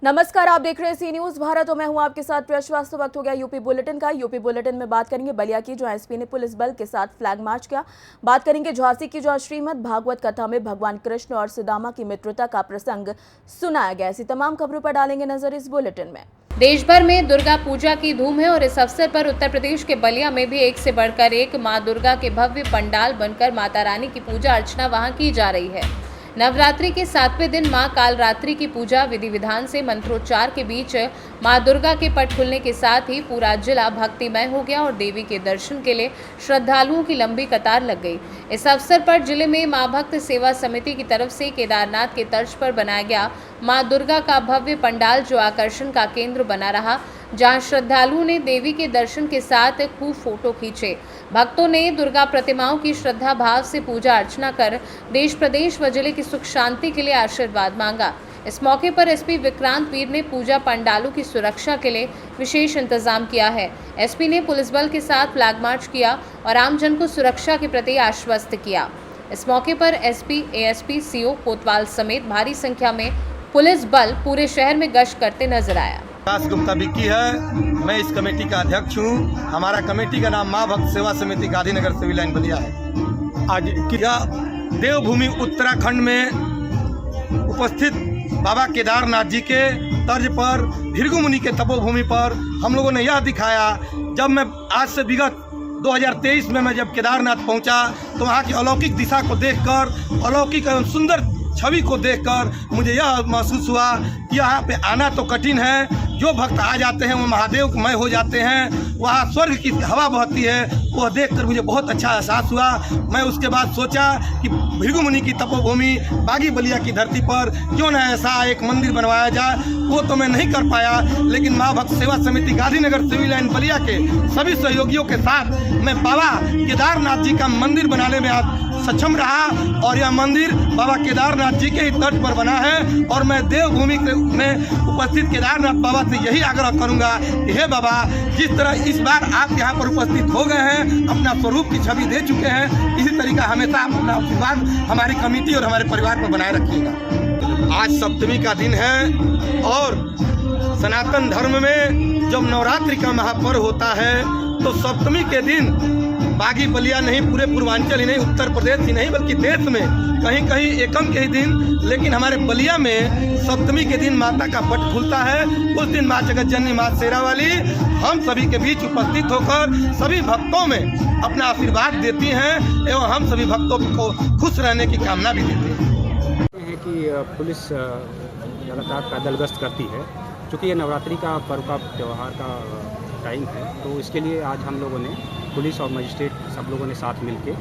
नमस्कार, आप देख रहे हैं सी न्यूज भारत और मैं हूं आपके साथ प्रिया श्रीवास्तव। वक्त हो गया यूपी बुलेटिन का। यूपी बुलेटिन में बात करेंगे बलिया की, जो एसपी ने पुलिस बल के साथ फ्लैग मार्च किया। बात करेंगे झांसी की, जो श्रीमद् भागवत कथा में भगवान कृष्ण और सुदामा की मित्रता का प्रसंग सुनाया गया। ऐसी तमाम खबरों पर डालेंगे नजर इस बुलेटिन में। देश भर में दुर्गा पूजा की धूम है और इस अवसर पर उत्तर प्रदेश के बलिया में भी एक से बढ़कर एक मां दुर्गा के भव्य पंडाल बनकर माता रानी की पूजा अर्चना वहां की जा रही है। नवरात्रि के 7वें दिन मां कालरात्रि की पूजा विधि विधान से मंत्रोच्चार के बीच मां दुर्गा के पट खुलने के साथ ही पूरा जिला भक्तिमय हो गया और देवी के दर्शन के लिए श्रद्धालुओं की लंबी कतार लग गई। इस अवसर पर जिले में मां भक्त सेवा समिति की तरफ से केदारनाथ के तर्ज पर बनाया गया मां दुर्गा का भव्य पंडाल, जो आकर्षण का केंद्र बना रहा, जहां श्रद्धालुओं ने देवी के दर्शन के साथ खूब फोटो खींचे। भक्तों ने दुर्गा प्रतिमाओं की श्रद्धा भाव से पूजा अर्चना कर देश प्रदेश व जिले की सुख शांति के लिए आशीर्वाद मांगा। इस मौके पर एसपी विक्रांत वीर ने पूजा पंडालों की सुरक्षा के लिए विशेष इंतजाम किया है। एसपी ने पुलिस बल के साथ फ्लैग मार्च किया और आमजन को सुरक्षा के प्रति आश्वस्त किया। इस मौके पर एसपी, एएसपी, सीओ कोतवाल समेत भारी संख्या में पुलिस बल पूरे शहर में गश्त करते नजर आया। गुप्ता विक्की है, मैं इस कमेटी का अध्यक्ष हूँ। हमारा कमेटी का नाम मां भक्त सेवा समिति गांधीनगर सिविल लाइन बलिया है। आज देवभूमि उत्तराखंड में उपस्थित बाबा केदारनाथ जी के तर्ज पर भृगु मुनि के तपोभूमि पर हम लोगों ने यह दिखाया। जब मैं आज से विगत 2023 में मैं जब केदारनाथ पहुंचा तो वहाँ की अलौकिक दिशा को देखकर, अलौकिक एवं सुंदर छवि को देखकर मुझे यह महसूस हुआ कि यहाँ पे आना तो कठिन है। जो भक्त आ जाते हैं वो महादेवमय हो जाते हैं। वहाँ स्वर्ग की हवा बहती है, वह देखकर मुझे बहुत अच्छा एहसास हुआ। मैं उसके बाद सोचा कि भृगु मुनि की तपोभूमि बागी बलिया की धरती पर क्यों न ऐसा एक मंदिर बनवाया जाए। वो तो मैं नहीं कर पाया, लेकिन मां भक्त सेवा समिति गांधीनगर सिविल लाइन बलिया के सभी सहयोगियों के साथ मैं बाबा केदारनाथ जी का मंदिर बनाने में आज सक्षम रहा। और यह मंदिर बाबा केदारनाथ जी के ही तर्ज पर बना है। और मैं देवभूमि में उपस्थित केदारनाथ बाबा से यही आग्रह करूंगा कि हे बाबा, जिस तरह इस बार आप यहाँ पर उपस्थित हो गए हैं, अपना स्वरूप की छवि दे चुके हैं, इसी तरीका हमेशा आप अपना आशीर्वाद हमारी कमेटी और हमारे परिवार पर बनाए रखिएगा। आज सप्तमी का दिन है और सनातन धर्म में जब नवरात्रि का महापर्व होता है तो सप्तमी के दिन बागी बलिया नहीं, पूरे पूर्वांचल ही नहीं, उत्तर प्रदेश ही नहीं बल्कि देश में कहीं कहीं एकम के ही दिन, लेकिन हमारे बलिया में सप्तमी के दिन माता का पट खुलता है। उस दिन माँ जगत जननी माँ शेरा वाली हम सभी के बीच उपस्थित होकर सभी भक्तों में अपना आशीर्वाद देती हैं एवं हम सभी भक्तों को खुश रहने की कामना भी देती हैं। कि पुलिस लगातार पैदल गश्त करती है, चूँकि ये नवरात्रि का पर्व का त्यौहार का टाइम है, तो इसके लिए आज हम लोगों ने पुलिस और मजिस्ट्रेट सब लोगों ने साथ मिलके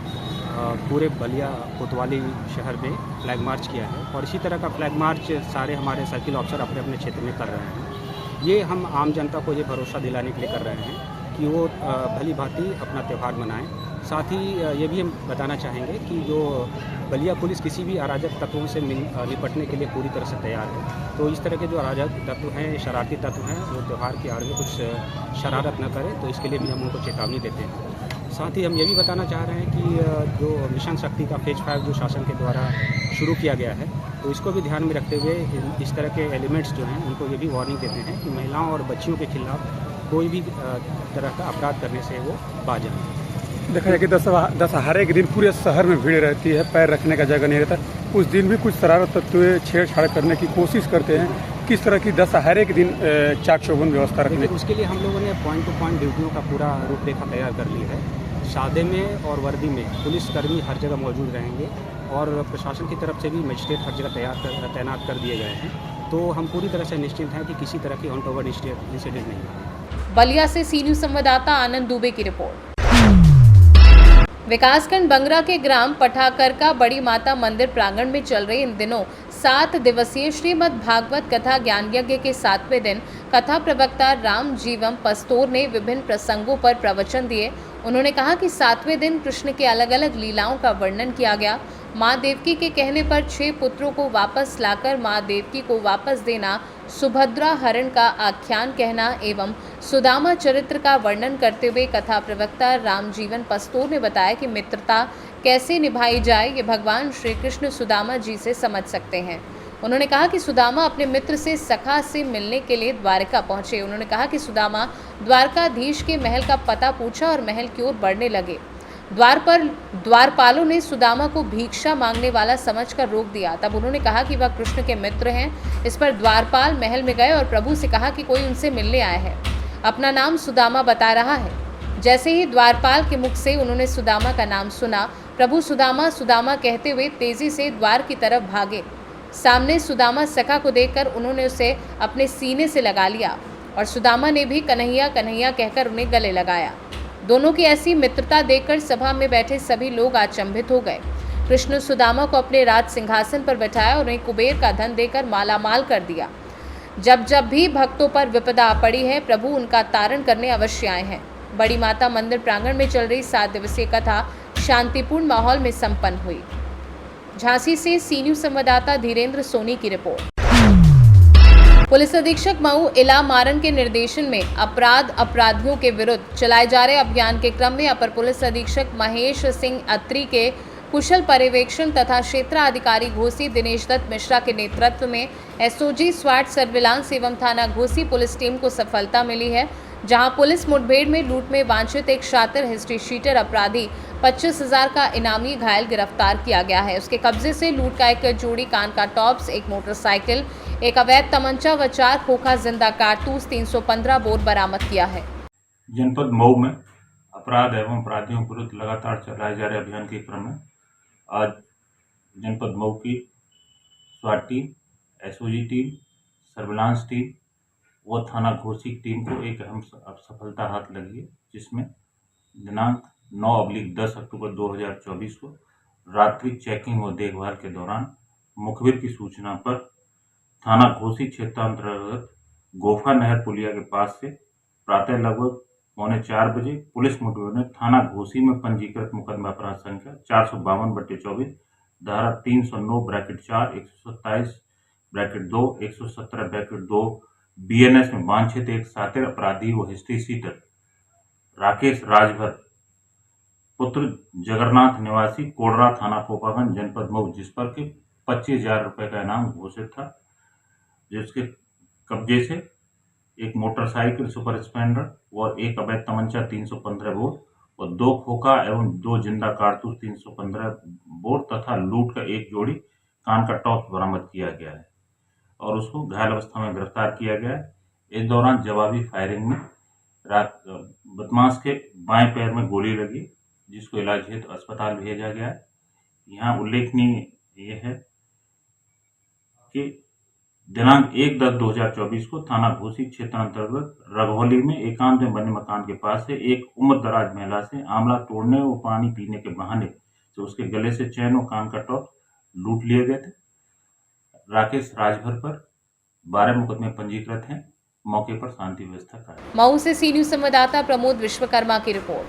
पूरे बलिया कोतवाली शहर में फ्लैग मार्च किया है। और इसी तरह का फ्लैग मार्च सारे हमारे सर्किल ऑफिसर अपने अपने क्षेत्र में कर रहे हैं। ये हम आम जनता को ये भरोसा दिलाने के लिए कर रहे हैं कि वो भली भांति अपना त्यौहार मनाएं। साथ ही ये भी हम बताना चाहेंगे कि जो बलिया पुलिस किसी भी अराजक तत्वों से निपटने के लिए पूरी तरह से तैयार है। तो इस तरह के जो अराजक तत्व हैं, शरारती तत्व हैं, वो त्यौहार की आड़ में कुछ शरारत न करें, तो इसके लिए भी हम उनको चेतावनी देते हैं। साथ ही हम ये भी बताना चाह रहे हैं कि जो मिशन शक्ति का फेज 5 जो शासन के द्वारा शुरू किया गया है, तो इसको भी ध्यान में रखते हुए इस तरह के एलिमेंट्स जो हैं उनको ये भी वार्निंग देते हैं कि महिलाओं और बच्चियों के खिलाफ कोई भी तरह का अपराध करने से वो बाज आए। देखा जाए कि दशहरे के दिन पूरे शहर में भीड़ रहती है, पैर रखने का जगह नहीं रहता। उस दिन भी कुछ शरारत तत्व छेड़छाड़ करने की कोशिश करते हैं। किस तरह की दशहरे के दिन चाक चौबंद व्यवस्था रखने, उसके लिए हम लोगों ने पॉइंट टू पॉइंट ड्यूटियों का पूरा रूपरेखा तैयार कर ली है। सादे में और वर्दी में पुलिसकर्मी हर जगह मौजूद रहेंगे और प्रशासन की तरफ से भी मजिस्ट्रेट हर जगह तैनात कर दिए गए हैं। तो हम पूरी तरह से निश्चिंत हैं कि किसी तरह की अनटोवर्ड इंसिडेंट नहीं है। बलिया से सी न्यूज संवाददाता आनंद दुबे की रिपोर्ट। विकासखंड बंगरा के ग्राम पठाकरका बड़ी माता मंदिर प्रांगण में चल रहे इन दिनों 7 दिवसीय श्रीमद् भागवत कथा ज्ञान यज्ञ के 7वें दिन कथा प्रवक्ता राम जीवम पस्तोर ने विभिन्न प्रसंगों पर प्रवचन दिए। उन्होंने कहा कि 7वें दिन कृष्ण के अलग अलग लीलाओं का वर्णन किया गया। माँ देवकी के कहने पर 6 पुत्रों को वापस लाकर माँ देवकी को वापस देना, सुभद्रा हरण का आख्यान कहना एवं सुदामा चरित्र का वर्णन करते हुए कथा प्रवक्ता रामजीवन पस्तोर ने बताया कि मित्रता कैसे निभाई जाए ये भगवान श्री कृष्ण सुदामा जी से समझ सकते हैं। उन्होंने कहा कि सुदामा अपने मित्र से सखा से मिलने के लिए द्वारका पहुंचे। उन्होंने कहा कि सुदामा द्वारकाधीश के महल का पता पूछा और महल की ओर बढ़ने लगे। द्वार पर द्वारपालों ने सुदामा को भिक्षा मांगने वाला समझकर रोक दिया। तब उन्होंने कहा कि वह कृष्ण के मित्र हैं। इस पर द्वारपाल महल में गए और प्रभु से कहा कि कोई उनसे मिलने आया है, अपना नाम सुदामा बता रहा है। जैसे ही द्वारपाल के मुख से उन्होंने सुदामा का नाम सुना, प्रभु सुदामा सुदामा कहते हुए तेजी से द्वार की तरफ भागे। सामने सुदामा सखा को देखकर उन्होंने उसे अपने सीने से लगा लिया और सुदामा ने भी कन्हैया कन्हैया कहकर उन्हें गले लगाया। दोनों की ऐसी मित्रता देखकर सभा में बैठे सभी लोग अचंभित हो गए। कृष्ण सुदामा को अपने राज सिंहासन पर बैठाया और उन्हें कुबेर का धन देकर मालामाल कर दिया। जब जब भी भक्तों पर विपदा आ पड़ी है, प्रभु उनका तारण करने अवश्य आए हैं। बड़ी माता मंदिर प्रांगण में चल रही 7 दिवसीय कथा शांतिपूर्ण माहौल में संपन्न हुई। झांसी से सी न्यूज संवाददाता धीरेन्द्र सोनी की रिपोर्ट। पुलिस अधीक्षक मऊ इला मारन के निर्देशन में अपराधियों के विरुद्ध चलाए जा रहे अभियान के क्रम में अपर पुलिस अधीक्षक महेश सिंह अत्री के कुशल पर्यवेक्षण तथा क्षेत्राधिकारी घोसी दिनेश दत्त मिश्रा के नेतृत्व में एसओजी स्वाट सर्विलांस एवं थाना घोसी पुलिस टीम को सफलता मिली है, जहां पुलिस मुठभेड़ में लूट में वांछित एक शातिर हिस्ट्री शीटर अपराधी 25,000 का इनामी घायल गिरफ्तार किया गया है। उसके कब्जे से लूट का एक जोड़ी कान का टॉप्स, एक मोटरसाइकिल, एक अवैध तमंचा व 4 खोखा जिंदा कारतूस 315 बोर बरामद किया है। जनपद मऊ में अपराध एवं अपराधियों के विरुद्ध लगातार चलाए जा रहे अभियान के क्रम में आज जनपद मऊ की स्वाट team, SOG team, surveillance team व थाना घोसी की टीम को एक अहम सफलता हाथ लगी है, जिसमें दिनांक 9/10 अक्टूबर 2024 को रात्रि चेकिंग व देखभाल के दौरान मुखबिर की सूचना पर थाना घोसी क्षेत्रांतर्गत गोफा नहर पुलिया के पास से प्रातः लगभग 3:45 बजे पुलिस मुठभेड़ ने थाना घोसी में पंजीकृत मुकदमा अपराध संख्या 452/24 धारा 309(4), 127(2), 117(2) BNS में वांछित एक शातिर अपराधी व हिस्ट्री शीटर राकेश राजभर पुत्र जगन्नाथ निवासी कोडरा थाना कोपागंज जनपद मऊ, जिस पर के 25,000 रुपये का इनाम घोषित था, जिसके कब्जे से एक मोटरसाइकिल सुपर स्प्लेंडर और एक अवैध तमंचा 315 बोर और 2 खोखा एवं 2 जिंदा कारतूस 315 बोर तथा लूट का एक जोड़ी कान का टॉप्स बरामद किया गया है और उसको घायल अवस्था में गिरफ्तार किया गया है। इस दौरान जवाबी फायरिंग में बदमाश के बाएं पैर में गोली लगी, जिसको इलाज हेतु अस्पताल भेजा गया है। यहाँ उल्लेखनीय यह है कि दिनांक 1/10/2024 को थाना घोसी क्षेत्र अंतर्गत रघौली में एकांत में बने मकान के पास से एक उम्रदराज महिला से आंवला तोड़ने व पानी पीने के बहाने से उसके गले से चैन और कान का टॉप लूट लिए गए थे। राकेश राजभर पर 12 मुकदमे पंजीकृत हैं। मौके पर शांति व्यवस्था कार्य। मऊ से सी न्यूज संवाददाता प्रमोद विश्वकर्मा की रिपोर्ट।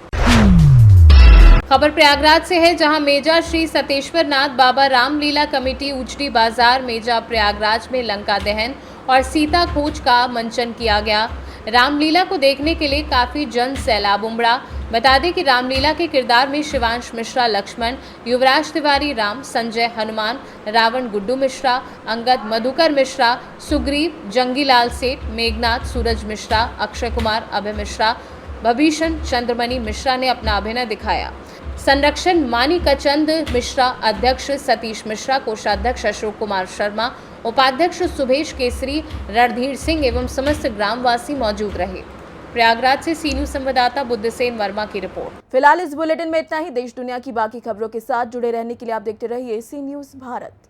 खबर प्रयागराज से है, जहां मेजा श्री सतेश्वर नाथ बाबा रामलीला कमेटी उचड़ी बाजार मेजा प्रयागराज में लंका दहन और सीता खोज का मंचन किया गया। रामलीला को देखने के लिए काफी जन सैलाब उमड़ा। बता दें कि रामलीला के किरदार में शिवांश मिश्रा लक्ष्मण, युवराज तिवारी राम, संजय हनुमान, रावण गुड्डू मिश्रा, अंगद मधुकर मिश्रा, सुग्रीव, जंगीलाल सेठ, मेघनाथ, सूरज मिश्रा, अक्षय कुमार, अभय मिश्रा, भभीषण, चंद्रमणि मिश्रा ने अपना अभिनय दिखाया। संरक्षण मानिकचंद मिश्रा, अध्यक्ष सतीश मिश्रा, कोषाध्यक्ष अशोक कुमार शर्मा, उपाध्यक्ष सुभेश केसरी, रणधीर सिंह एवं समस्त ग्रामवासी मौजूद रहे। प्रयागराज से सी न्यूज संवाददाता बुद्धसेन वर्मा की रिपोर्ट। फिलहाल इस बुलेटिन में इतना ही। देश दुनिया की बाकी खबरों के साथ जुड़े रहने के लिए आप देखते रहिए सी न्यूज भारत।